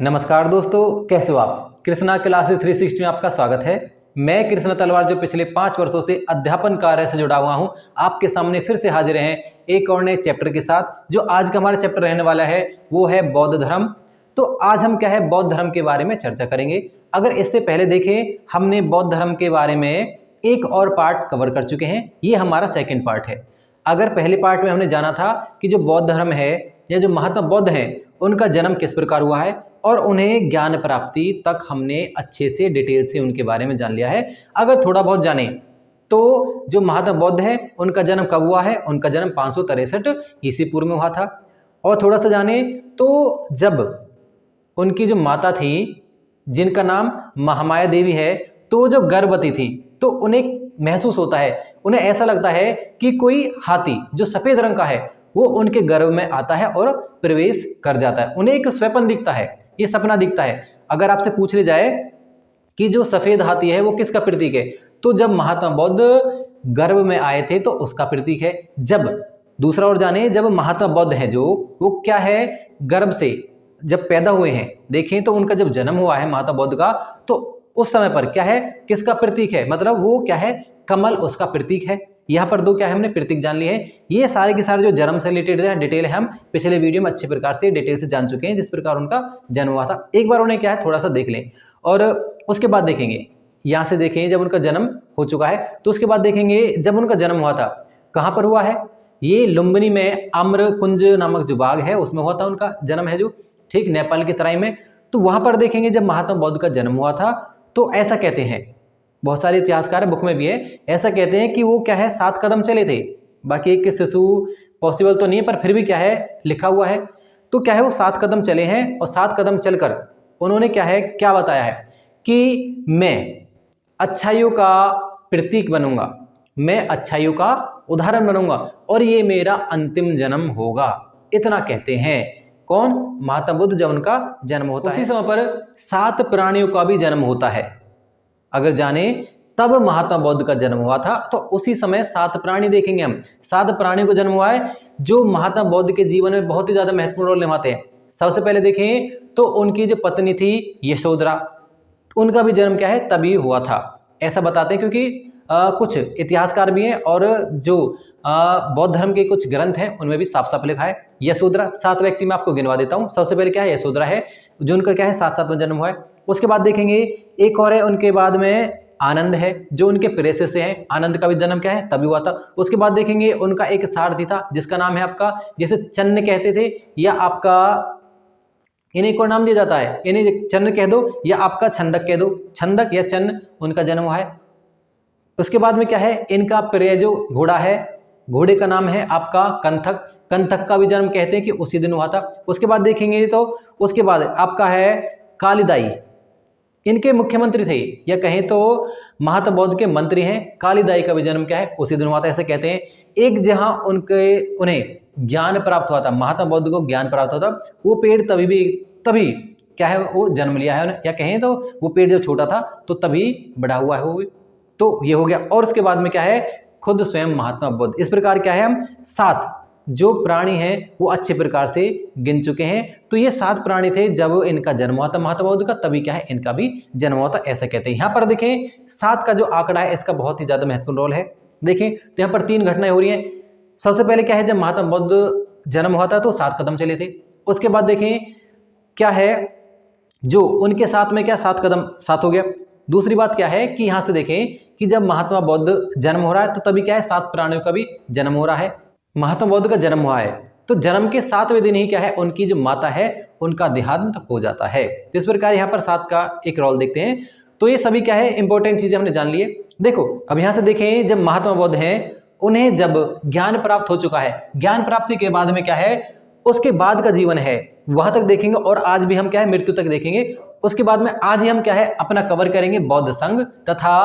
नमस्कार दोस्तों, कैसे हो आप। कृष्णा क्लासेस 360 में आपका स्वागत है। मैं कृष्णा तलवार जो पिछले 5 वर्षों से अध्यापन कार्य से जुड़ा हुआ हूं, आपके सामने फिर से हाजिर हैं एक और नए चैप्टर के साथ। जो आज का हमारा चैप्टर रहने वाला है वो है बौद्ध धर्म। तो आज हम क्या है बौद्ध धर्म के बारे में चर्चा करेंगे। अगर इससे पहले देखें, हमने बौद्ध धर्म के बारे में एक और पार्ट कवर कर चुके हैं, ये हमारा सेकेंड पार्ट है। अगर पहले पार्ट में हमने जाना था कि जो बौद्ध धर्म है या जो महात्मा बुद्ध हैं उनका जन्म किस प्रकार हुआ है और उन्हें ज्ञान प्राप्ति तक हमने अच्छे से डिटेल से उनके बारे में जान लिया है। अगर थोड़ा बहुत जाने तो जो महात्मा बुद्ध है उनका जन्म कब हुआ है, उनका जन्म 563 ईसा पूर्व में हुआ था। और थोड़ा सा जाने तो जब उनकी जो माता थी जिनका नाम महामाया देवी है, तो जो गर्भवती थी तो उन्हें महसूस होता है, उन्हें ऐसा लगता है कि कोई हाथी जो सफेद रंग का है वो उनके गर्भ में आता है और प्रवेश कर जाता है। उन्हें एक स्वप्न दिखता है, ये सपना दिखता है। अगर आपसे पूछ ली जाए कि जो सफेद हाथी है वो किसका प्रतीक है, तो जब महात्मा बुद्ध गर्भ में आए थे तो उसका प्रतीक है। जब दूसरा और जाने, जब महात्मा बुद्ध है जो वो क्या है गर्भ से जब पैदा हुए हैं, देखें तो उनका जब जन्म हुआ है महात्मा बुद्ध का, तो उस समय पर क्या है किसका प्रतीक है, मतलब वो क्या है कमल उसका प्रतीक है। यहाँ पर दो क्या है हमने प्रतीक जान लिए हैं। ये सारे के सारे जो जन्म से रिलेटेड है डिटेल है हम पिछले वीडियो में अच्छे प्रकार से डिटेल से जान चुके हैं, जिस प्रकार उनका जन्म हुआ था। एक बार उन्हें क्या है थोड़ा सा देख लें और उसके बाद देखेंगे। यहाँ से देखें जब उनका जन्म हो चुका है तो उसके बाद देखेंगे जब उनका जन्म हुआ था कहाँ पर हुआ है। ये लुम्बिनी में अम्रकुंज नामक जो बाग है उसमें हुआ था उनका जन्म है, जो ठीक नेपाल की तराई में। तो वहाँ पर देखेंगे जब महात्मा बुद्ध का जन्म हुआ था तो ऐसा कहते हैं, बहुत सारे इतिहासकार बुक में भी है, ऐसा कहते हैं कि वो क्या है 7 कदम चले थे। बाकी एक शिशु पॉसिबल तो नहीं है पर फिर भी क्या है लिखा हुआ है। तो क्या है वो 7 कदम चले हैं और 7 कदम चलकर उन्होंने क्या बताया है कि मैं अच्छाइयों का प्रतीक बनूंगा, मैं अच्छाइयों का उदाहरण बनूंगा और ये मेरा अंतिम जन्म होगा। इतना कहते हैं कौन, महात्मा बुद्ध जब उनका जन्म होता है। उसी समय पर 7 प्राणियों का भी जन्म होता है। अगर जाने तब महात्मा बुद्ध का जन्म हुआ था तो उसी समय 7 प्राणी देखेंगे हम। 7 प्राणियों का जन्म हुआ है जो महात्मा बुद्ध के जीवन में बहुत ही ज्यादा महत्वपूर्ण रोल निभाते हैं। सबसे पहले देखें तो उनकी जो पत्नी थी यशोधरा, उनका भी जन्म क्या है तभी हुआ था, ऐसा बताते हैं। क्योंकि कुछ इतिहासकार भी हैं और जो बौद्ध धर्म के कुछ ग्रंथ हैं उनमें भी साफ साफ लिखा है यशोधरा। 7 व्यक्ति मैं आपको गिनवा देता हूँ। सबसे पहले क्या है यशोधरा है जो उनका क्या है 7 जन्म हुआ है। उसके बाद देखेंगे एक और है, उनके बाद में आनंद है जो उनके प्रेषित से हैं, आनंद का भी जन्म क्या है तभी हुआ था। उसके बाद देखेंगे उनका एक सारथी था जिसका नाम है आपका, जैसे चन्न कहते थे या आपका इन्हें को नाम दिया जाता है, इन्हें चन्न कह दो या आपका छंदक कह दो, छंदक या चन्न उनका जन्म हुआ है। उसके बाद में क्या है इनका प्रिय जो घोड़ा है, घोड़े का नाम है आपका कंथक, कंथक का भी जन्म कहते हैं कि उसी दिन हुआ था। उसके बाद देखेंगे तो उसके बाद आपका है कालिदाई, इनके मुख्यमंत्री थे या कहें तो महात्मा बुद्ध के मंत्री हैं। कालिदाई का भी जन्म क्या है उसी दिन हुआ था, ऐसे कहते हैं। एक जहां उन्हें ज्ञान प्राप्त हुआ था, महात्मा बुद्ध को ज्ञान प्राप्त हुआ था, वो पेड़ तभी क्या है वो जन्म लिया है, या कहें तो वो पेड़ जब छोटा था तो तभी बड़ा हुआ है वो भी। तो ये हो गया। और उसके बाद में क्या है खुद स्वयं महात्मा बुद्ध। इस प्रकार क्या है हम 7 जो प्राणी हैं वो अच्छे प्रकार से गिन चुके हैं। तो ये 7 प्राणी थे जब इनका जन्म हुआ था महात्मा बुद्ध का, तभी क्या है इनका भी जन्म हुआ था, ऐसा कहते हैं। यहाँ पर देखें 7 का जो आंकड़ा है इसका बहुत ही ज्यादा महत्वपूर्ण रोल है। देखें तो यहाँ पर 3 घटनाएं हो रही हैं। सबसे पहले क्या है जब महात्मा बुद्ध जन्म हुआ था तो 7 कदम चले थे। उसके बाद देखें क्या है जो उनके साथ में क्या 7 कदम 7 हो गया। दूसरी बात क्या है कि यहाँ से देखें कि जब महात्मा बुद्ध जन्म हो रहा है तो तभी क्या है 7 प्राणियों का भी जन्म हो रहा है। महात्मा बुद्ध का जन्म हुआ है तो जन्म के 7वें दिन ही क्या है उनकी जो माता है उनका देहांत हो जाता है। तो इस प्रकार यहाँ पर 7 का एक रोल देखते हैं। तो ये सभी क्या है इंपॉर्टेंट चीजें हमने जान ली है। देखो अब यहाँ से देखें जब महात्मा बुद्ध हैं उन्हें जब ज्ञान प्राप्त हो चुका है, ज्ञान प्राप्ति के बाद में क्या है उसके बाद का जीवन है वहां तक देखेंगे और आज भी हम क्या है मृत्यु तक देखेंगे। उसके बाद में आज ही हम क्या है अपना कवर करेंगे बौद्ध संघ तथा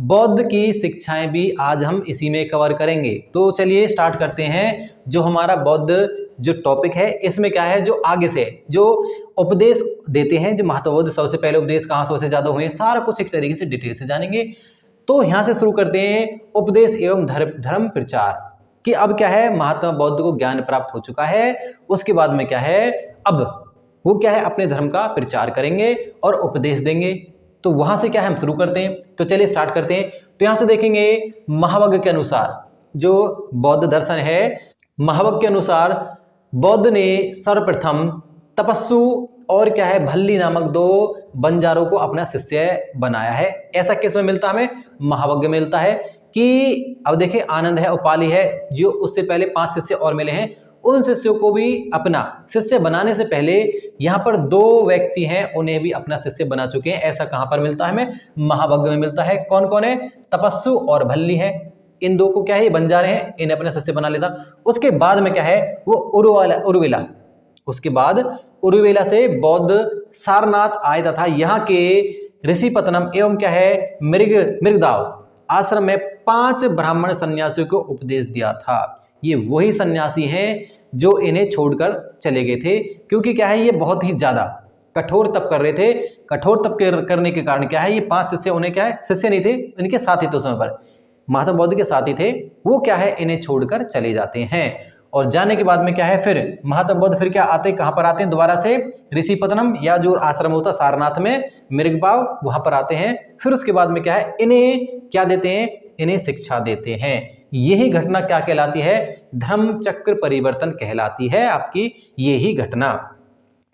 बौद्ध की शिक्षाएं भी आज हम इसी में कवर करेंगे। तो चलिए स्टार्ट करते हैं। जो हमारा बौद्ध जो टॉपिक है इसमें क्या है जो आगे से जो उपदेश देते हैं, जो महात्मा बुद्ध सबसे पहले उपदेश कहाँ सबसे ज्यादा हुए, सारा कुछ एक तरीके से डिटेल से जानेंगे। तो यहाँ से शुरू करते हैं उपदेश एवं धर्म प्रचार कि अब क्या है महात्मा बुद्ध को ज्ञान प्राप्त हो चुका है। उसके बाद में क्या है अब वो क्या है अपने धर्म का प्रचार करेंगे और उपदेश देंगे। तो वहां से क्या है हम शुरू करते हैं। तो चलिए स्टार्ट करते हैं। तो यहां से देखेंगे महावग्र के अनुसार जो बौद्ध दर्शन है, महावग्र के अनुसार बौद्ध ने सर्वप्रथम तपस्सु और क्या है भल्ली नामक 2 बंजारों को अपना शिष्य बनाया है। ऐसा किस में मिलता है हमें? महावग्र में मिलता है कि अब देखिए आनंद है, उपाली है, जो उससे पहले 5 शिष्य और मिले हैं, उन शिष्यों को भी अपना शिष्य बनाने से पहले यहाँ पर 2 व्यक्ति हैं, उन्हें भी अपना शिष्य बना चुके हैं। ऐसा कहाँ पर मिलता है हमें? महावग्र में मिलता है। कौन कौन है? तपस्सु और भल्ली है। इन 2 को क्या है बंजारे हैं, इन्हें अपना शिष्य बना लेता। उसके बाद में क्या है वो उर्विला, उसके बाद उर्विला से बौद्ध सारनाथ आए तथा यहाँ के ऋषिपत्तनम एवं क्या है मृगदाव आश्रम में 5 ब्राह्मण सन्यासियों को उपदेश दिया था। ये वही सन्यासी हैं जो इन्हें छोड़कर चले गए थे, क्योंकि क्या है ये बहुत ही ज्यादा कठोर तप कर रहे थे। कठोर तप करने के कारण क्या है ये 5 शिष्य, उन्हें क्या है शिष्य नहीं थे, इनके साथी तो समय पर महात्मा बौद्ध के साथी थे, वो क्या है इन्हें छोड़कर चले जाते हैं। और जाने के बाद में क्या है फिर महात्मा बौद्ध फिर क्या आते हैं, कहाँ पर आते हैं दोबारा से? ऋषिपत्तनम या जो आश्रम होता सारनाथ में मृगबाव, वहां पर आते हैं। फिर उसके बाद में क्या है इन्हें क्या देते हैं? इन्हें शिक्षा देते हैं। यही घटना क्या कहलाती है? धर्म चक्र परिवर्तन कहलाती है आपकी यही घटना।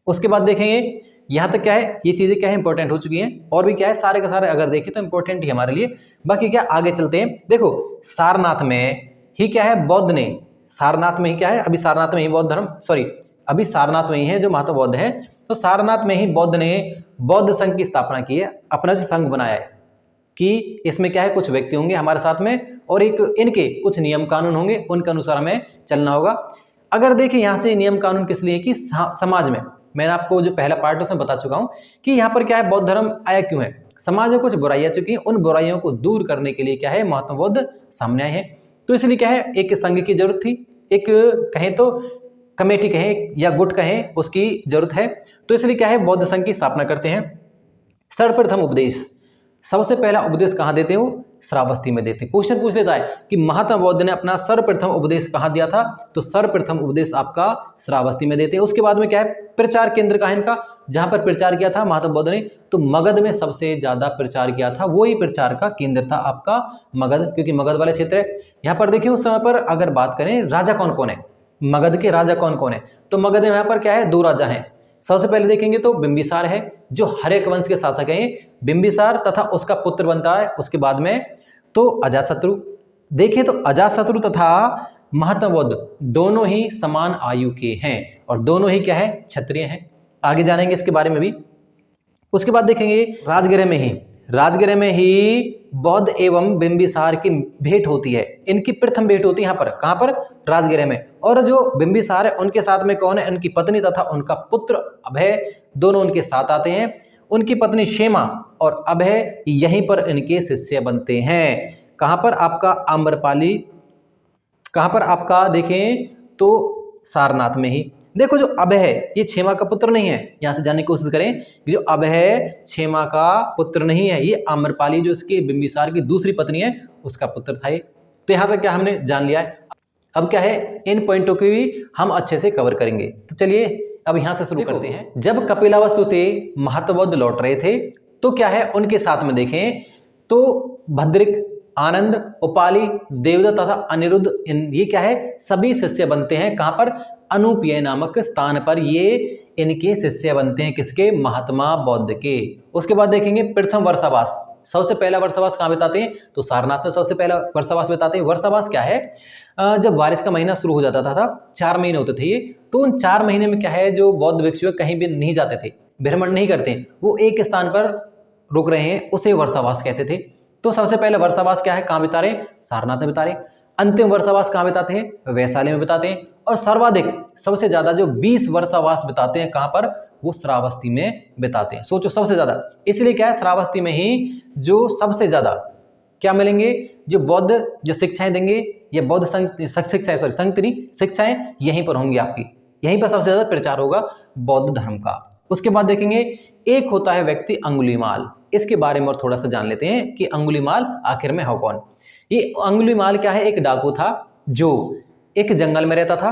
उसके बाद देखेंगे यहाँ तक क्या है ये चीजें क्या है इंपॉर्टेंट हो चुकी हैं, और भी क्या है सारे के सारे अगर देखें तो इंपॉर्टेंट ही हमारे लिए। बाकी क्या आगे चलते हैं। देखो सारनाथ में ही क्या है बौद्ध ने, सारनाथ में ही क्या है अभी सारनाथ में ही बौद्ध धर्म अभी सारनाथ में ही है जो महात्मा बौद्ध है। तो सारनाथ में ही बौद्ध ने बौद्ध संघ की स्थापना की है, अपना जो संघ बनाया है कि इसमें क्या है कुछ व्यक्ति होंगे हमारे साथ में और एक इनके कुछ नियम कानून होंगे, उनके अनुसार हमें चलना होगा। अगर देखिए यहाँ से नियम कानून किस लिए कि समाज में, मैंने आपको जो पहला पार्ट उसमें बता चुका हूँ कि यहाँ पर क्या है बौद्ध धर्म आया क्यों है। समाज में कुछ बुराइयां चुकी हैं, उन बुराइयों को दूर करने के लिए क्या है महात्मा बुद्ध सामने आए हैं। तो इसलिए क्या है एक संघ की जरूरत थी, एक कहें तो कमेटी कहें या गुट कहें उसकी जरूरत है। तो इसलिए क्या है बौद्ध संघ की स्थापना करते हैं। सर्वप्रथम उपदेश, सबसे पहला उपदेश कहाँ देते हैं? वो श्रावस्ती में देते हैं। क्वेश्चन पूछ लेता है कि महात्मा बौद्ध ने अपना सर्वप्रथम उपदेश कहाँ दिया था? तो सर्वप्रथम उपदेश आपका श्रावस्ती में देते हैं। उसके बाद में क्या है प्रचार केंद्र का है इनका, जहां पर प्रचार किया था महात्मा बौद्ध ने, तो मगध में सबसे ज्यादा प्रचार किया था, वही प्रचार का केंद्र था आपका मगध, क्योंकि मगध वाले क्षेत्र है। यहाँ पर देखिए उस समय पर अगर बात करें राजा कौन कौन है, मगध के राजा कौन कौन है, तो मगध में यहाँ पर क्या है 2 राजा हैं। सबसे पहले देखेंगे तो बिंबिसार है जो हर्यक वंश के शासक हैं, बिंबिसार तथा उसका पुत्र बनता है। उसके बाद में तो अजातशत्रु, देखिए तो अजातशत्रु तथा महात्मा बौद्ध दोनों ही समान आयु के हैं और दोनों ही क्या है क्षत्रिय हैं। आगे जानेंगे इसके बारे में भी। उसके बाद देखेंगे राजगृह में ही बौद्ध एवं बिंबिसार की भेंट होती है, इनकी प्रथम भेंट होती है यहाँ पर, कहाँ पर? राजगृह में। और जो बिंबिसार है उनके साथ में कौन है? उनकी पत्नी तथा उनका पुत्र अभय, दोनों उनके साथ आते हैं। उनकी पत्नी क्षेमा और अभय यहीं पर इनके शिष्य बनते हैं। कहाँ पर? आपका आम्रपाली, कहाँ पर आपका देखें तो सारनाथ में ही। देखो जो अभय है ये क्षेमा का पुत्र नहीं है, यहां से जानने की कोशिश करें कि जो अभय है क्षेमा का पुत्र नहीं है, ये आम्रपाली जो इसके बिंबिसार की दूसरी पत्नी है उसका पुत्र था ये। तो यहाँ तक क्या हमने जान लिया है। अब क्या है इन पॉइंटों की भी हम अच्छे से कवर करेंगे। तो चलिए अब यहाँ से शुरू करते हैं। जब कपिलावस्तु से महात्मा बौद्ध लौट रहे थे तो क्या है उनके साथ में देखें तो भद्रिक, आनंद, उपाली, देवदत्त तथा अनिरुद्ध, ये क्या है सभी शिष्य बनते हैं। कहाँ पर? अनुपीय नामक स्थान पर ये इनके शिष्य बनते हैं, किसके? महात्मा बौद्ध के। उसके बाद देखेंगे प्रथम वर्षावास, सबसे पहला वर्षावास कहाँ बिताते हैं? तो सारनाथ में सबसे पहला वर्षावास बिताते हैं। वर्षावास क्या है? जब बारिश का महीना शुरू हो जाता था 4 महीने होते थे ये, तो उन 4 महीने में क्या है जो बौद्ध भिक्षु कहीं भी नहीं जाते थे, भ्रमण नहीं करते, वो एक स्थान पर रुक रहे हैं, उसे वर्षावास कहते थे। तो सबसे पहले वर्षावास क्या है कहाँ बिता रहे? सारनाथ में बिता रहे। अंतिम वर्षावास कहाँ बिताते हैं? वैशाली में बिताते हैं। और सर्वाधिक सबसे ज्यादा जो 20 वर्षावास बिताते हैं कहाँ पर? वो श्रावस्ती में बिताते हैं। सोचो सबसे ज्यादा, इसलिए क्या है श्रावस्ती में ही जो सबसे ज्यादा क्या मिलेंगे, जो बौद्ध जो शिक्षाएं देंगे, ये बौद्ध संगतनी शिक्षाएं यहीं पर होंगी आपकी, यहीं पर सबसे ज्यादा प्रचार होगा बौद्ध धर्म का। उसके बाद देखेंगे एक होता है व्यक्ति अंगुलीमाल, इसके बारे में और थोड़ा सा जान लेते हैं कि अंगुलीमाल आखिर में है कौन। ये अंगुलीमाल क्या है? एक डाकू था जो एक जंगल में रहता था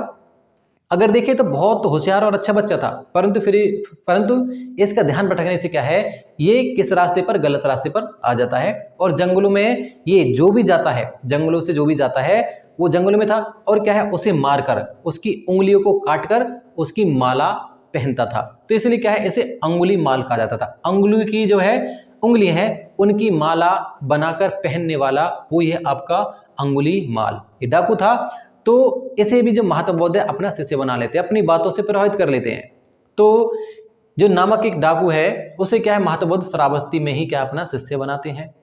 अगर देखें तो बहुत होशियार और अच्छा बच्चा था, परंतु इसका ध्यान भटकने से क्या है, ये किस रास्ते पर, गलत रास्ते पर आ जाता है। और जंगलों में ये जो भी जाता है, जंगलों से जो भी जाता है वो जंगलों में था, और क्या है, उसे मारकर, उसकी उंगलियों को काटकर उसकी माला पहनता था। तो इसलिए क्या है, इसे अंगुली माल कहा जाता था। अंगुली की जो है उंगली है, उनकी माला बनाकर पहनने वाला वो ये आपका अंगुली माल, ये डाकू था। तो इसे भी जो महात्मा बुद्ध है अपना शिष्य बना लेते हैं, अपनी बातों से प्रभावित कर लेते हैं। तो जो नामक एक डाकू है उसे क्या है, महात्मा बुद्ध श्रावस्ती में ही क्या अपना शिष्य बनाते हैं।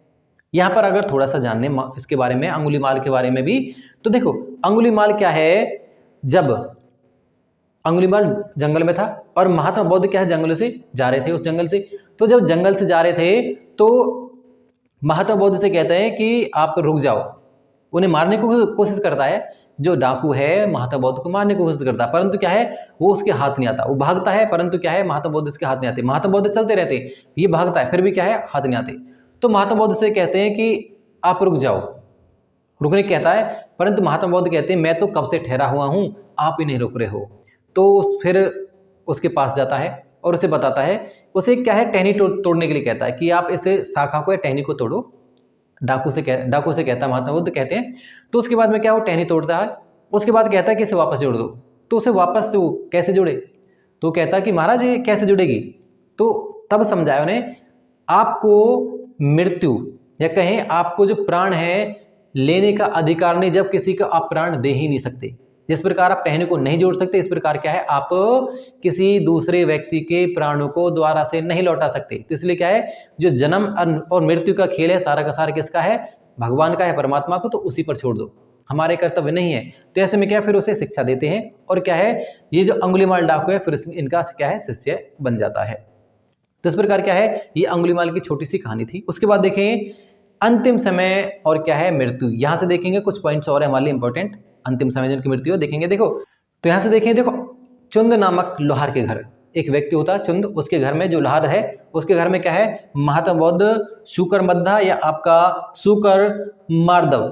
यहाँ पर अगर थोड़ा सा जानने इसके बारे में, अंगुलीमाल के बारे में भी, तो देखो अंगुलीमाल क्या है, जब अंगुलीमाल जंगल में था और महात्मा बुद्ध क्या है, जंगल से जा रहे थे, उस जंगल से। तो जब जंगल से जा रहे थे तो महात्मा बुद्ध से कहते हैं कि आप रुक जाओ, उन्हें मारने की कोशिश करता है। जो डाकू है महात्मा बुद्ध को मारने की कोशिश करता है, परंतु क्या है, वो उसके हाथ नहीं आता। वो भागता है, परंतु क्या है, महात्मा बुद्ध इसके हाथ नहीं आते। महात्मा बुद्ध चलते रहते, ये भागता है, फिर भी क्या है, हाथ नहीं आते। तो महात्मा बुद्ध से कहते हैं कि आप रुक जाओ, रुकने कहता है, परंतु महात्मा बुद्ध कहते हैं मैं तो कब से ठहरा हुआ हूं, आप ही नहीं रुक रहे हो। तो फिर उसके पास जाता है और उसे बताता है, उसे क्या है, टहनी तोड़ने के लिए कहता है कि आप इसे शाखा को या टहनी को तोड़ो। डाकू से कहता है, महात्मा बुद्ध कहते हैं। तो उसके बाद में क्या, वो टहनी तोड़ता है। उसके बाद कहता है कि इसे वापस जोड़ दो। तो उसे वापस से वो कैसे जोड़े, तो कहता है कि महाराज ये कैसे जुड़ेगी। तो तब समझाया उन्हें, आपको मृत्यु या कहें आपको जो प्राण है लेने का अधिकार नहीं, जब किसी का आप प्राण दे ही नहीं सकते। जिस प्रकार आप टहनी को नहीं जोड़ सकते, इस प्रकार क्या है, आप किसी दूसरे व्यक्ति के प्राणों को दोबारा से नहीं लौटा सकते। तो इसलिए क्या है, जो जन्म और मृत्यु का खेल है सारा का सारा किसका है, भगवान का है, परमात्मा को, तो उसी पर छोड़ दो, हमारे कर्तव्य नहीं है। तो ऐसे में क्या है, फिर उसे शिक्षा देते हैं और क्या है, ये जो अंगुलीमाल डाकू है फिर इनका क्या है, शिष्य बन जाता है। तो इस प्रकार क्या है, ये अंगुलीमाल की छोटी सी कहानी थी। उसके बाद देखें अंतिम समय और क्या है, मृत्यु। यहाँ से देखेंगे कुछ पॉइंट्स और है हमारे लिए इंपॉर्टेंट। अंतिम समय जिनकी मृत्यु हो देखेंगे। देखो तो यहाँ से देखें, देखो चुंद नामक लोहार के घर एक व्यक्ति होता है चुंद, उसके घर में जो लोहार है उसके घर में क्या है, महात्मा बुद्ध शुकर मद्धा या आपका शुकर मार्दव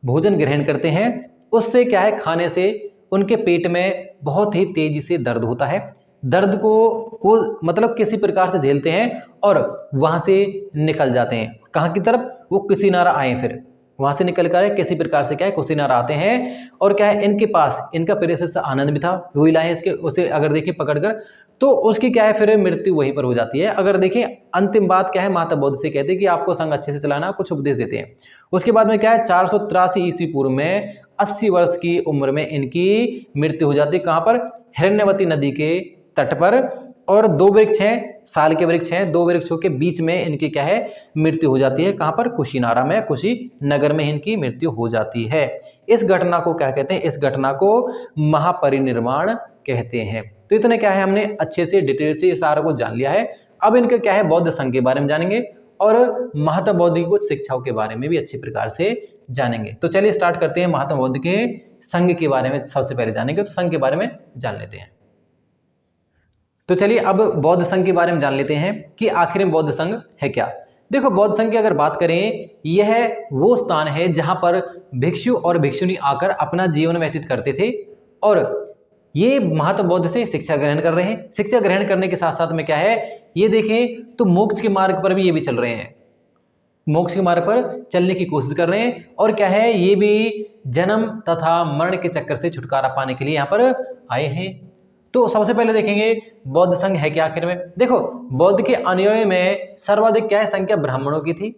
भोजन ग्रहण करते हैं। उससे क्या है, खाने से उनके पेट में बहुत ही तेजी से दर्द होता है। दर्द को वो मतलब किसी प्रकार से झेलते हैं और वहां से निकल जाते हैं। कहाँ की तरफ, वो कुशीनारा आए, फिर वहां से निकल कर किसी प्रकार से क्या है, कुशीनारा आते हैं। और क्या है, इनके पास इनका प्रेषित आनंद भी था, वही लाए इसके, उसे अगर देखें पकड़कर, तो उसकी क्या है, फिर मृत्यु वहीं पर हो जाती है। अगर देखें अंतिम बात क्या है, महात्मा बुद्ध से कहते हैं कि आपको संघ अच्छे से चलाना, कुछ उपदेश देते हैं। उसके बाद में क्या है, 483 ईस्वी पूर्व में 80 वर्ष की उम्र में इनकी मृत्यु हो जाती है। कहाँ पर, हिरण्यवती नदी के तट पर। और 2 वृक्ष हैं, साल के वृक्ष हैं, 2 वृक्षों के बीच में इनकी क्या है, मृत्यु हो जाती है। कहाँ पर, कुशीनारा में, कुशीनगर में इनकी मृत्यु हो जाती है। इस घटना को क्या कहते हैं, इस घटना को महापरिनिर्वाण कहते हैं। तो इतने क्या है, हमने अच्छे से डिटेल से सारा कुछ जान लिया है। अब इनके क्या है, बौद्ध संघ के बारे में जानेंगे और महात्मा बुद्ध की कुछ शिक्षाओं के बारे में भी अच्छी प्रकार से जानेंगे। तो चलिए स्टार्ट करते हैं। महात्मा बुद्ध के संघ के बारे में सबसे पहले जानेंगे, तो संघ के बारे में जान लेते हैं। तो चलिए अब बौद्ध संघ के बारे में जान लेते हैं कि आखिर में बौद्ध संघ है क्या। देखो बौद्ध संघ की अगर बात करें, यह वो स्थान है जहां पर भिक्षु और भिक्षुणी आकर अपना जीवन व्यतीत करते थे और ये महात्मा बुद्ध से शिक्षा ग्रहण कर रहे हैं। शिक्षा ग्रहण करने के साथ साथ में क्या है, ये देखें तो मोक्ष के मार्ग पर भी ये भी चल रहे हैं, मोक्ष के मार्ग पर चलने की कोशिश कर रहे हैं। और क्या है, ये भी जन्म तथा मरण के चक्कर से छुटकारा पाने के लिए यहाँ पर आए हैं। तो सबसे पहले देखेंगे बौद्ध संघ है क्या आखिर में। देखो बौद्ध के अनुयायी में सर्वाधिक क्या है, संख्या ब्राह्मणों की थी।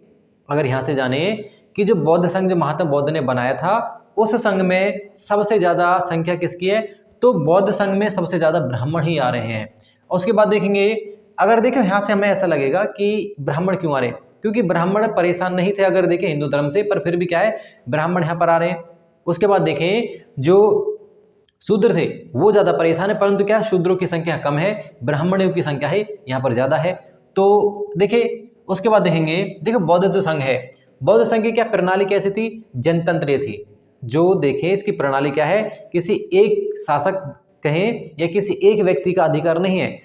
अगर यहाँ से जाने कि जो बौद्ध संघ जो महात्मा बुद्ध ने बनाया था, उस संघ में सबसे ज्यादा संख्या किसकी है, तो बौद्ध संघ में सबसे ज्यादा ब्राह्मण ही आ रहे हैं। उसके बाद देखेंगे, अगर देखें यहाँ से हमें ऐसा लगेगा कि ब्राह्मण क्यों आ रहे हैं, क्योंकि ब्राह्मण परेशान नहीं थे अगर देखें हिंदू धर्म से, पर फिर भी क्या है, ब्राह्मण यहाँ पर आ रहे हैं। उसके बाद देखें जो शूद्र थे वो ज्यादा परेशान है, परंतु क्या शूद्रों की संख्या कम है, ब्राह्मणों की संख्या है यहाँ पर ज्यादा है। तो देखिए उसके बाद देखेंगे, देखो बौद्ध जो संघ है, बौद्ध संघ की क्या प्रणाली कैसी थी, जनतंत्रीय थी। जो देखें इसकी प्रणाली क्या है, किसी एक शासक कहें या किसी एक व्यक्ति का अधिकार नहीं है।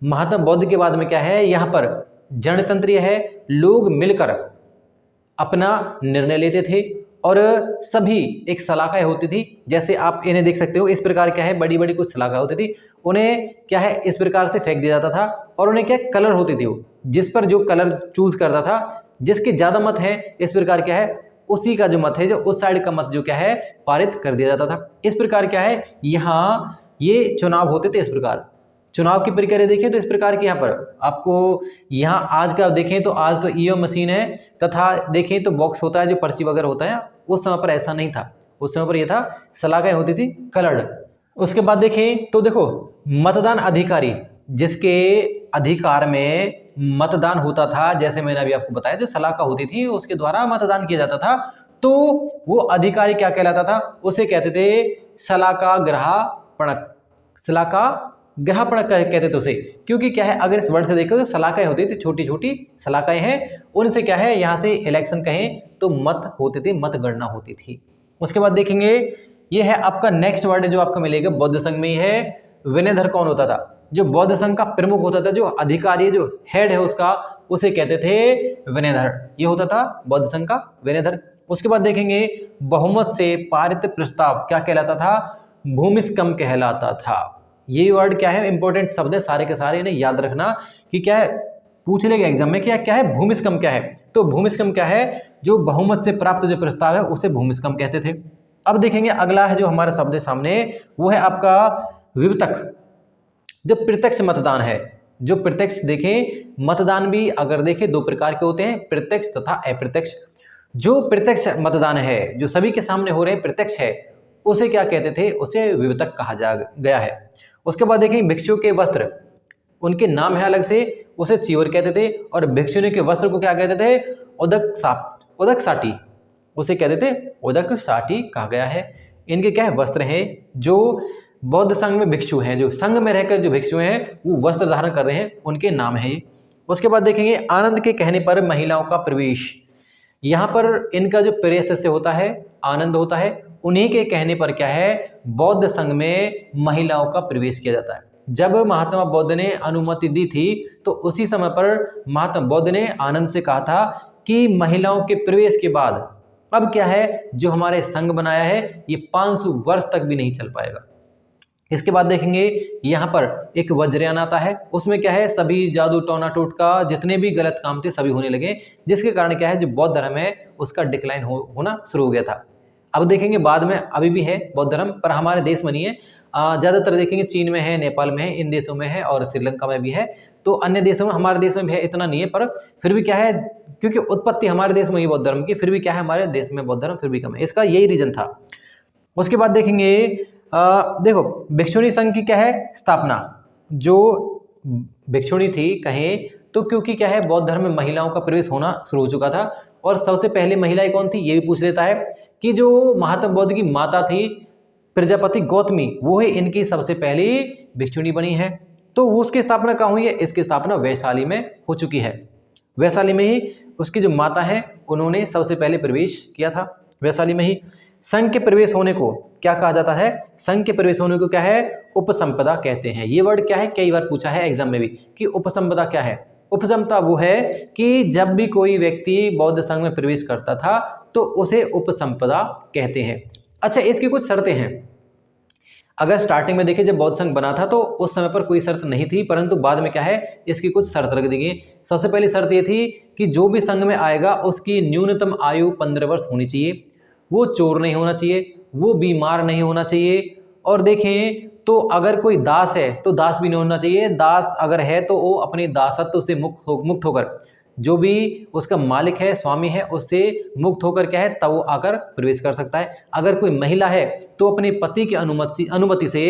महात्मा बुद्ध के बाद में क्या है, यहाँ पर जनतंत्रीय है, लोग मिलकर अपना निर्णय लेते थे और सभी एक सलाखाएं होती थी, जैसे आप इन्हें देख सकते हो, इस प्रकार क्या है बड़ी बड़ी कुछ सलाखाएं होती थी, उन्हें क्या है इस प्रकार से फेंक दिया जाता था और उन्हें क्या कलर होती थी, वो जिस पर जो कलर चूज करता था, जिसके ज्यादा मत है इस प्रकार क्या है उसी का जो मत है, जो उस साइड का मत जो क्या है पारित कर दिया जाता था। इस प्रकार क्या है यहाँ ये चुनाव होते थे। इस प्रकार चुनाव की प्रक्रिया देखें तो इस प्रकार की यहाँ पर आपको यहाँ आज का देखें तो आज तो ईवीएम मशीन है, तथा देखें तो बॉक्स होता है जो पर्ची वगैरह होता है, उस समय पर ऐसा नहीं था। उस समय पर यह था सलाखें होती थी कलर्ड। उसके बाद देखें तो देखो मतदान अधिकारी जिसके अधिकार में मतदान होता था, जैसे मैंने अभी आपको बताया जो सलाखा होती थी उसके द्वारा मतदान किया जाता था, तो वो अधिकारी क्या कहलाता था, उसे कहते थे सलाका ग्राहपणक। सलाका ग्राहपणक कहते थे उसे, क्योंकि क्या है अगर इस वर्ड से देखो तो सलाखाएं होती थी, छोटी छोटी सलाखाएं हैं, उनसे क्या है यहाँ से इलेक्शन कहें तो मत होते थे, मतगणना होती थी। उसके बाद देखेंगे ये है आपका नेक्स्ट वर्ड जो आपको मिलेगा बौद्ध संघ में, है विनयधर कौन होता था, जो बौद्ध संघ का प्रमुख होता था, जो अधिकारी जो हेड है उसका, उसे कहते थे विनयधर। ये होता था बौद्ध संघ का विनयधर। उसके बाद देखेंगे बहुमत से पारित प्रस्ताव क्या कहलाता था, भूमिस्कम कहलाता था। ये वर्ड क्या है इंपॉर्टेंट शब्द है, सारे के सारे इन्हें याद रखना कि क्या है पूछ लेगा एग्जाम में, क्या है भूमिस्कम क्या है। तो भूमिस्कम क्या है, जो बहुमत से प्राप्त जो प्रस्ताव है उसे भूमिस्कम कहते थे। अब देखेंगे अगला है जो हमारा शब्द है सामने, वो है आपका विवतक। जो प्रत्यक्ष मतदान है, जो प्रत्यक्ष देखें मतदान भी अगर देखें दो प्रकार के होते हैं, प्रत्यक्ष तथा अप्रत्यक्ष। जो प्रत्यक्ष मतदान है जो सभी के सामने हो रहे हैं प्रत्यक्ष है, उसे क्या कहते थे, उसे विवतक कहा जा गया है। उसके बाद देखें भिक्षु के वस्त्र, उनके नाम है अलग से, उसे चीवर कहते थे, और भिक्षुनी के वस्त्र को क्या कहते थे, उदक साटी, उसे कहते थे उदक साटी कहा गया है। इनके क्या है वस्त्र हैं, जो बौद्ध संघ में भिक्षु हैं, जो संघ में रहकर जो भिक्षु हैं वो वस्त्र धारण कर रहे हैं, उनके नाम है ये। उसके बाद देखेंगे आनंद के कहने पर महिलाओं का प्रवेश। यहाँ पर इनका जो प्रवेश से होता है आनंद होता है, उन्हीं के कहने पर क्या है बौद्ध संघ में महिलाओं का प्रवेश किया जाता है। जब महात्मा बुद्ध ने अनुमति दी थी तो उसी समय पर महात्मा बुद्ध ने आनंद से कहा था कि महिलाओं के प्रवेश के बाद अब क्या है जो हमारे संघ बनाया है ये 500 वर्ष तक भी नहीं चल पाएगा। इसके बाद देखेंगे यहाँ पर एक वज्रयान आता है, उसमें क्या है सभी जादू टोना टोटका जितने भी गलत काम थे सभी होने लगे, जिसके कारण क्या है जो बौद्ध धर्म है उसका डिक्लाइन होना शुरू हो गया था। अब देखेंगे बाद में अभी भी है बौद्ध धर्म, पर हमारे देश में नहीं है, ज़्यादातर देखेंगे चीन में है, नेपाल में है, इन देशों में है और श्रीलंका में भी है। तो अन्य देशों में, हमारे देश में भी है, इतना नहीं है, पर फिर भी क्या है क्योंकि उत्पत्ति हमारे देश में ही बौद्ध धर्म की, फिर भी क्या है हमारे देश में बौद्ध धर्म फिर भी कम है, इसका यही रीजन था। उसके बाद देखेंगे देखो भिक्षुणी संघ की क्या है स्थापना, जो भिक्षुणी थी कहें तो क्योंकि क्या है बौद्ध धर्म में महिलाओं का प्रवेश होना शुरू हो चुका था, और सबसे पहले महिलाएं कौन थी ये भी पूछ लेता है कि जो महात्मा बुद्ध की माता थी प्रजापति गौतमी, वो ही इनकी सबसे पहली भिक्षुणी बनी है। तो उसकी स्थापना कहाँ हुई है, इसकी स्थापना वैशाली में हो चुकी है। वैशाली में ही उसकी जो माता है उन्होंने सबसे पहले प्रवेश किया था, वैशाली में ही। संघ के प्रवेश होने को क्या कहा जाता है, संघ के प्रवेश होने को क्या है उपसंपदा कहते हैं। ये वर्ड क्या है कई बार पूछा है एग्जाम में भी कि उपसंपदा क्या है। उपसंपदा वो है कि जब भी कोई व्यक्ति बौद्ध संघ में प्रवेश करता था तो उसे उपसंपदा कहते हैं। अच्छा, इसकी कुछ शर्तें हैं। अगर स्टार्टिंग में देखिए जब बौद्ध संघ बना था तो उस समय पर कोई शर्त नहीं थी, परंतु बाद में क्या है इसकी कुछ शर्त रख दी गई। सबसे पहली शर्त ये थी कि जो भी संघ में आएगा उसकी न्यूनतम आयु 15 वर्ष होनी चाहिए, वो चोर नहीं होना चाहिए, वो बीमार नहीं होना चाहिए, और देखें तो अगर कोई दास है तो दास भी नहीं होना चाहिए, दास अगर है तो वो अपनी दासत्व से मुक्त होकर, जो भी उसका मालिक है स्वामी है उससे मुक्त होकर क्या है तब वो आकर प्रवेश कर सकता है। अगर कोई महिला है तो अपने पति की अनुमति से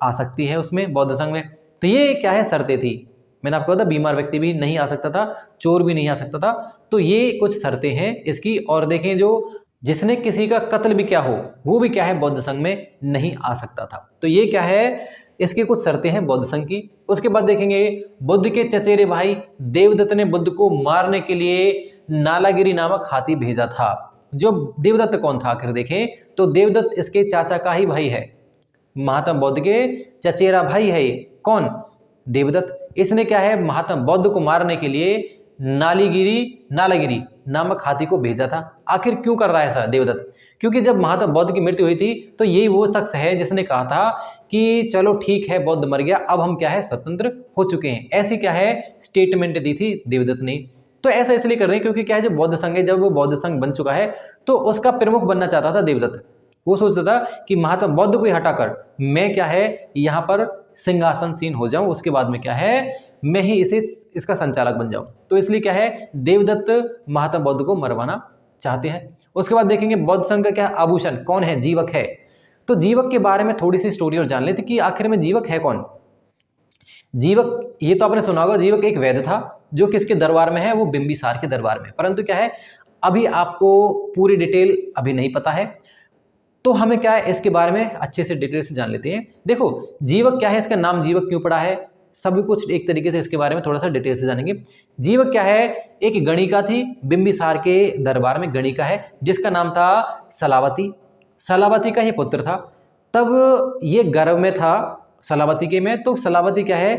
आ सकती है उसमें बौद्ध संघ में। तो ये क्या है शर्तें थी, मैंने आपको बताया बीमार व्यक्ति भी नहीं आ सकता था, चोर भी नहीं आ सकता था, तो ये कुछ शर्तें हैं इसकी। और देखें जो जिसने किसी का कत्ल भी क्या हो वो भी क्या है बौद्ध संघ में नहीं आ सकता था। तो ये क्या है इसकी कुछ शर्तें हैं बौद्ध संघ की। उसके बाद देखेंगे बुद्ध के चचेरे भाई देवदत्त ने बुद्ध को मारने के लिए नालागिरी नामक हाथी भेजा था। जो देवदत्त कौन था आखिर देखें तो देवदत्त इसके चाचा का ही भाई है, महात्मा बुद्ध के चचेरा भाई है ये कौन, देवदत्त। इसने क्या है महात्मा बुद्ध को मारने के लिए नालागिरी नामक हाथी को भेजा था। आखिर क्यों कर रहा है ऐसा देवदत्त? क्योंकि जब महात्मा बुद्ध की मृत्यु हुई थी तो यही वो शख्स है जिसने कहा था कि चलो ठीक है, बुद्ध मर गया, अब हम क्या है स्वतंत्र हो चुके हैं। ऐसी क्या है स्टेटमेंट दी थी देवदत्त ने। तो ऐसा इसलिए कर रहे हैं क्योंकि क्या है जो बौद्ध संघ है, जब वो बौद्ध संघ बन चुका है तो उसका प्रमुख बनना चाहता था देवदत्त। वो सोचता था कि महात्मा बुद्ध को ही हटाकर मैं क्या है यहाँ पर सिंहासनसीन हो जाऊं, उसके बाद में क्या है मैं ही इसका संचालक बन जाऊं। तो इसलिए क्या है देवदत्त महात्मा बुद्ध को मरवाना चाहते हैं। उसके बाद देखेंगे बौद्ध संघ का क्या आभूषण कौन है, जीवक है। तो जीवक के बारे में थोड़ी सी स्टोरी और जान लेते कि आखिर में जीवक है कौन। जीवक ये तो आपने सुना होगा, जीवक एक वैद्य था जो किसके दरबार में है, वो बिंबिसार के दरबार में। परंतु क्या है अभी आपको पूरी डिटेल अभी नहीं पता है, तो हमें क्या है इसके बारे में अच्छे से डिटेल से जान लेते हैं। देखो जीवक क्या है, इसका नाम जीवक क्यों पड़ा है, सभी कुछ एक तरीके से इसके बारे में थोड़ा सा डिटेल से जानेंगे। जीवक क्या है, एक गणिका थी बिंबिसार के दरबार में, गणिका है जिसका नाम था सलावती। सलावती का ये पुत्र था। तब ये गर्भ में था सलावती के में, तो सलावती क्या है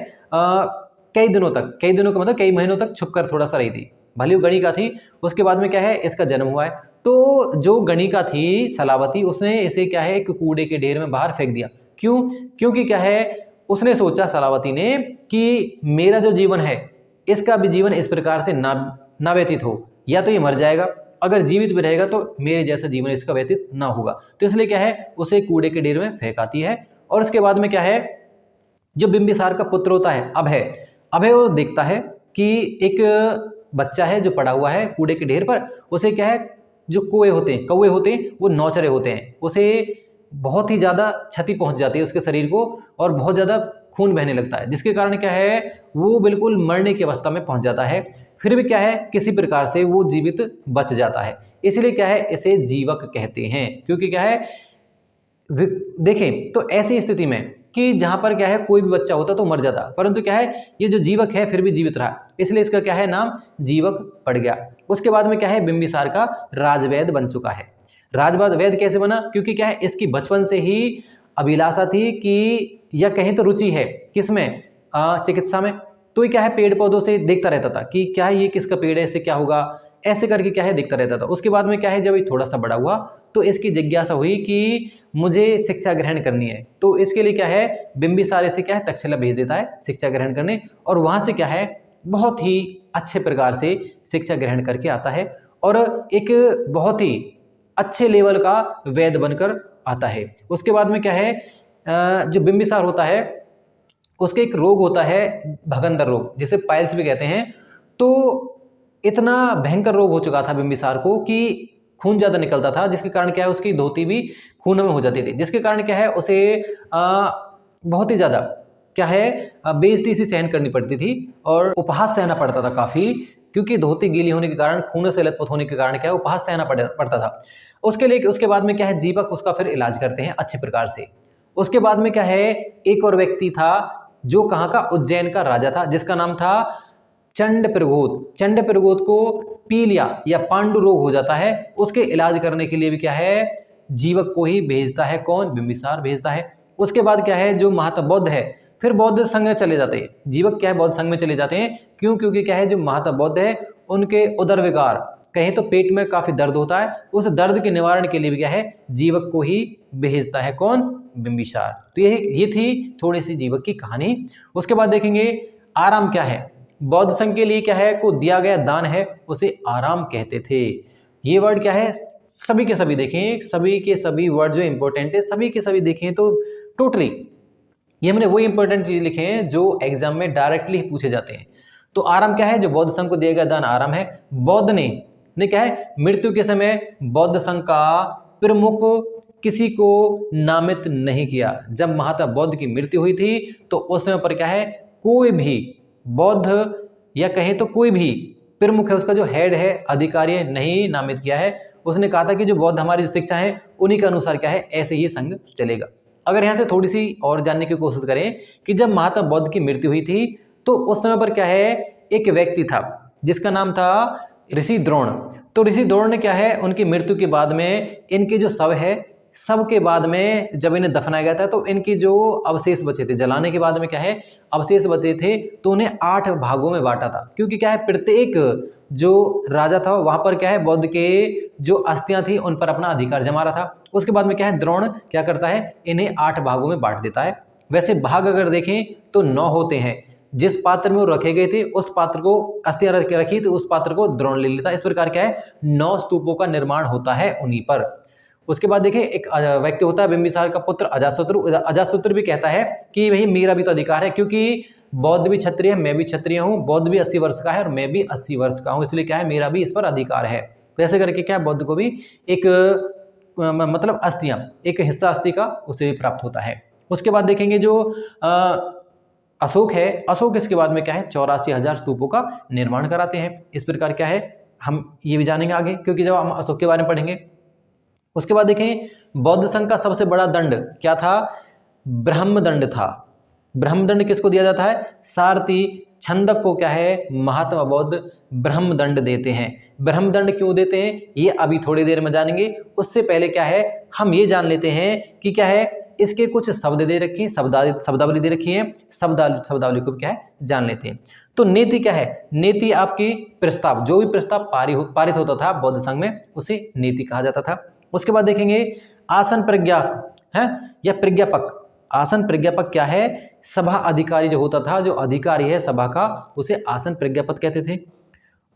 कई दिनों का मतलब कई महीनों तक छुपकर थोड़ा सा रही थी, भले वो गणिका थी। उसके बाद में क्या है इसका जन्म हुआ है। तो जो गणिका थी सलावती, उसने इसे क्या है एक कूड़े के ढेर में बाहर फेंक दिया। क्यों? क्योंकि क्या है उसने सोचा सलावती ने कि मेरा जो जीवन है इसका भी जीवन इस प्रकार से ना व्यतीत हो, या तो ये मर जाएगा, अगर जीवित भी रहेगा तो मेरे जैसा जीवन इसका व्यतीत ना होगा। तो इसलिए क्या है उसे कूड़े के ढेर में फेंकाती है। और उसके बाद में क्या है जो बिंबिसार का पुत्र होता है अभय वो देखता है कि एक बच्चा है जो पड़ा हुआ है कूड़े के ढेर पर, उसे क्या है जो कौवे होते हैं वो नौचरे होते हैं, उसे बहुत ही ज़्यादा क्षति पहुंच जाती है उसके शरीर को और बहुत ज़्यादा खून बहने लगता है, जिसके कारण क्या है वो बिल्कुल मरने की अवस्था में पहुंच जाता है। फिर भी क्या है किसी प्रकार से वो जीवित बच जाता है, इसलिए क्या है इसे जीवक कहते हैं। क्योंकि क्या है देखें तो ऐसी स्थिति में कि जहाँ पर क्या है कोई भी बच्चा होता तो मर जाता, परंतु क्या है ये जो जीवक है फिर भी जीवित रहा, इसलिए इसका क्या है नाम जीवक पड़ गया। उसके बाद में क्या है बिंबिसार का राजवैद्य बन चुका है। राजवैद्य कैसे बना? क्योंकि क्या है इसकी बचपन से ही अभिलाषा थी कि या कहीं तो रुचि है किसमें चिकित्सा में। तो ये क्या है पेड़ पौधों से देखता रहता था कि क्या है ये किसका पेड़ है, इससे क्या होगा, ऐसे करके क्या है देखता रहता था। उसके बाद में क्या है जब ये थोड़ा सा बड़ा हुआ तो इसकी जिज्ञासा हुई कि मुझे शिक्षा ग्रहण करनी है। तो इसके लिए क्या है बिंबिसार से क्या है तक्षशिला भेज देता है शिक्षा ग्रहण करने, और वहाँ से क्या है बहुत ही अच्छे प्रकार से शिक्षा ग्रहण करके आता है और एक बहुत ही अच्छे लेवल का वैद्य बनकर आता है। उसके बाद में क्या है जो बिंबिसार होता है उसके एक रोग होता है भगंदर रोग, जिसे पाइल्स भी कहते हैं। तो इतना भयंकर रोग हो चुका था बिंबिसार को कि खून ज़्यादा निकलता था, जिसके कारण क्या है उसकी धोती भी खून में हो जाती थी, जिसके कारण क्या है उसे बहुत ही ज़्यादा क्या है बेइज्जती सी सहन करनी पड़ती थी और उपहास सहना पड़ता था काफ़ी, क्योंकि धोती गीली होने के कारण खून से लथपथ होने के कारण क्या है उपहास सहना पड़ता था। उसके बाद में क्या है जीवक उसका फिर इलाज करते हैं अच्छे प्रकार से। उसके बाद में क्या है एक और व्यक्ति था जो कहाँ का उज्जैन का राजा था, जिसका नाम था चंडप्रघोत। चंडप्रघोत को पीलिया या पांडु रोग हो जाता है, उसके इलाज करने के लिए भी क्या है जीवक को ही भेजता है, कौन बिंबिसार भेजता है। उसके बाद क्या है जो महात्मा बुद्ध है फिर बौद्ध संघ में चले जाते हैं। जीवक क्या है बौद्ध संघ में चले जाते हैं, क्योंकि क्या है जो महात्मा बुद्ध है उनके उदर विकार कहीं तो पेट में काफी दर्द होता है, उस दर्द के निवारण के लिए भी क्या है जीवक को ही भेजता है, कौन बिंबिसार। तो ये थी थोड़ी सी जीवक की कहानी। उसके बाद देखेंगे आराम क्या है। बौद्ध संघ के लिए क्या है को दिया गया दान है उसे आराम कहते थे। ये वर्ड क्या है सभी के सभी देखें, सभी के सभी वर्ड जो इंपॉर्टेंट है सभी के सभी देखें तो टोटली ये हमने वही इंपॉर्टेंट चीज लिखे हैं जो एग्जाम में डायरेक्टली पूछे जाते हैं। तो आराम क्या है जो बौद्ध संघ को दिया गया दान आराम है। बौद्ध ने क्या है मृत्यु के समय बौद्ध संघ का प्रमुख किसी को नामित नहीं किया। जब महात्मा बौद्ध की मृत्यु हुई थी तो उस समय पर क्या है कोई भी बौद्ध या कहें तो कोई भी प्रमुख है उसका जो हेड है अधिकारी है नहीं नामित किया है। उसने कहा था कि जो बौद्ध हमारी जो शिक्षा है उन्हीं के अनुसार क्या है ऐसे ही संघ चलेगा। अगर यहाँ से थोड़ी सी और जानने की कोशिश करें कि जब महात्मा बौद्ध की मृत्यु हुई थी तो उस समय पर क्या है एक व्यक्ति था जिसका नाम था ऋषि द्रोण। तो ऋषि द्रोण ने क्या है उनकी मृत्यु के बाद में इनके जो शव है सबके बाद में जब इन्हें दफनाया गया था तो इनकी जो अवशेष बचे थे, जलाने के बाद में क्या है अवशेष बचे थे, तो उन्हें 8 भागों में बांटा था। क्योंकि क्या है प्रत्येक जो राजा था वहां पर क्या है बौद्ध के जो अस्थियां थी उन पर अपना अधिकार जमा रहा था। उसके बाद में क्या है द्रोण क्या करता है, इन्हें 8 भागों में बांट देता है। वैसे भाग अगर देखें तो 9 होते हैं। जिस पात्र में वो रखे गए थे उस पात्र को अस्थियां रखी तो उस पात्र को द्रोण ले लेता। इस प्रकार क्या है 9 स्तूपों का निर्माण होता है उन्हीं पर। उसके बाद देखिए एक व्यक्ति होता है बिंबिसार का पुत्र अजातशत्रु। अजातशत्रु भी कहता है कि भाई मेरा भी तो अधिकार है, क्योंकि बौद्ध भी क्षत्रिय है, मैं भी क्षत्रिय हूँ, बौद्ध भी 80 वर्ष का है और मैं भी 80 वर्ष का हूँ, इसलिए क्या है मेरा भी इस पर अधिकार है। तो ऐसे करके क्या है बौद्ध को भी एक मतलब अस्थियां, एक हिस्सा अस्थि का उसे भी प्राप्त होता है। उसके बाद देखेंगे जो अशोक है, अशोक इसके बाद में क्या है 84,000 स्तूपों का निर्माण कराते हैं। इस प्रकार क्या है हम ये भी जानेंगे आगे, क्योंकि जब हम अशोक के बारे में पढ़ेंगे। उसके बाद देखें बौद्ध संघ का सबसे बड़ा दंड क्या था, ब्रह्मदंड था। ब्रह्मदंड किसको दिया जाता है, सारथी छंदक को क्या है महात्मा बौद्ध ब्रह्मदंड देते हैं। ब्रह्मदंड क्यों देते हैं ये अभी थोड़ी देर में जानेंगे। उससे पहले क्या है हम ये जान लेते हैं कि क्या है इसके कुछ शब्द दे रखी हैं, शब्दावली दे रखी है, शब्दावली को क्या है जान लेते हैं। तो नीति क्या है, नीति आपकी प्रस्ताव, जो भी प्रस्ताव पारित होता था बौद्ध संघ में उसे नीति कहा जाता था। उसके बाद देखेंगे आसन प्रज्ञा है या प्रज्ञापक। आसन प्रज्ञापक क्या है, सभा अधिकारी जो होता था, जो अधिकारी है सभा का उसे आसन प्रज्ञापक कहते थे।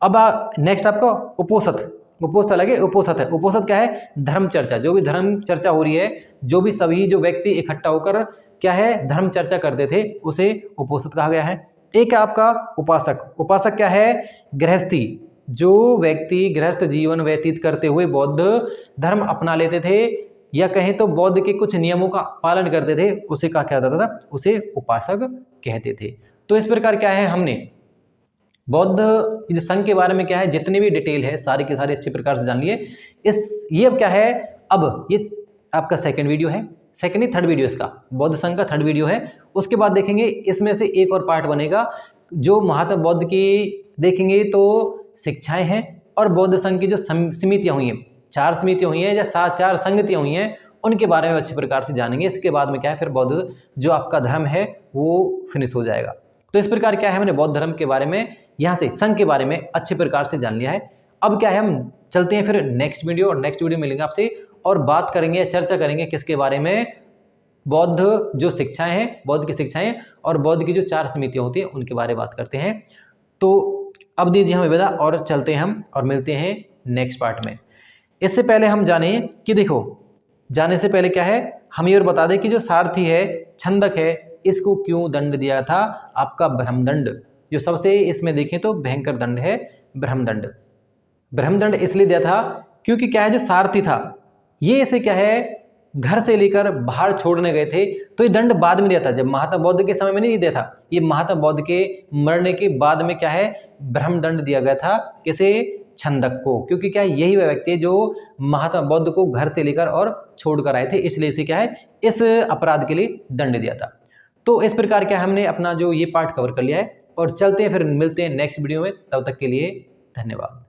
अब नेक्स्ट आपका उपोसथ, उपोसथ अलग है, उपोसथ है। उपोसथ क्या है, धर्म चर्चा, जो भी धर्म चर्चा हो रही है, जो भी सभी जो व्यक्ति इकट्ठा होकर क्या है धर्म चर्चा करते थे उसे उपोसथ कहा गया है। एक है आपका उपासक। उपासक क्या है, गृहस्थी, जो व्यक्ति गृहस्थ जीवन व्यतीत करते हुए बौद्ध धर्म अपना लेते थे या कहें तो बौद्ध के कुछ नियमों का पालन करते थे उसे क्या कहा जाता था, उसे उपासक कहते थे। तो इस प्रकार क्या है हमने बौद्ध संघ के बारे में क्या है जितनी भी डिटेल है सारी की सारी अच्छे प्रकार से जान लिए। ये अब क्या है, अब ये आपका सेकंड वीडियो है, सेकंड ही थर्ड वीडियो इसका, बौद्ध संघ का थर्ड वीडियो है। उसके बाद देखेंगे इसमें से एक और पार्ट बनेगा जो महात्मा बौद्ध की देखेंगे तो शिक्षाएं हैं और बौद्ध संघ की जो समितियां हुई हैं, 4 समितियां हुई हैं या 4 संगतियां हुई हैं, उनके बारे में अच्छे प्रकार से जानेंगे। इसके बाद में क्या है फिर बौद्ध जो आपका धर्म है वो फिनिश हो जाएगा। तो इस प्रकार क्या है हमने बौद्ध धर्म के बारे में यहाँ से संघ के बारे में अच्छे प्रकार से जान लिया है। अब क्या है हम चलते हैं फिर नेक्स्ट वीडियो, और नेक्स्ट वीडियो मिलेंगे आपसे और बात करेंगे, चर्चा करेंगे किसके बारे में, बौद्ध जो शिक्षाएं हैं, बौद्ध की शिक्षाएं और बौद्ध की जो 4 समितियां होती हैं उनके बारे में बात करते हैं। तो अब दीजिए हमें विदा और चलते हैं हम और मिलते हैं नेक्स्ट पार्ट में। इससे पहले हम जाने कि देखो, जाने से पहले क्या है हम ये और बता दें कि जो सारथी है, छंदक है, इसको क्यों दंड दिया था आपका ब्रह्मदंड, जो सबसे इसमें देखें तो भयंकर दंड है ब्रह्मदंड। ब्रह्मदंड इसलिए दिया था क्योंकि क्या है जो सारथी था ये इसे क्या है घर से लेकर बाहर छोड़ने गए थे, तो ये दंड बाद में दिया था, जब महात्मा बौद्ध के समय में नहीं दिया था, ये महात्मा बौद्ध के मरने के बाद में क्या है ब्रह्मदंड दिया गया था किसे, छंदक को। क्योंकि क्या है यही वह व्यक्ति है जो महात्मा बौद्ध को घर से लेकर और छोड़कर आए थे, इसलिए इसे क्या है इस अपराध के लिए दंड दिया था। तो इस प्रकार क्या हमने अपना जो ये पार्ट कवर कर लिया है और चलते हैं फिर मिलते हैं नेक्स्ट वीडियो में। तब तक के लिए धन्यवाद।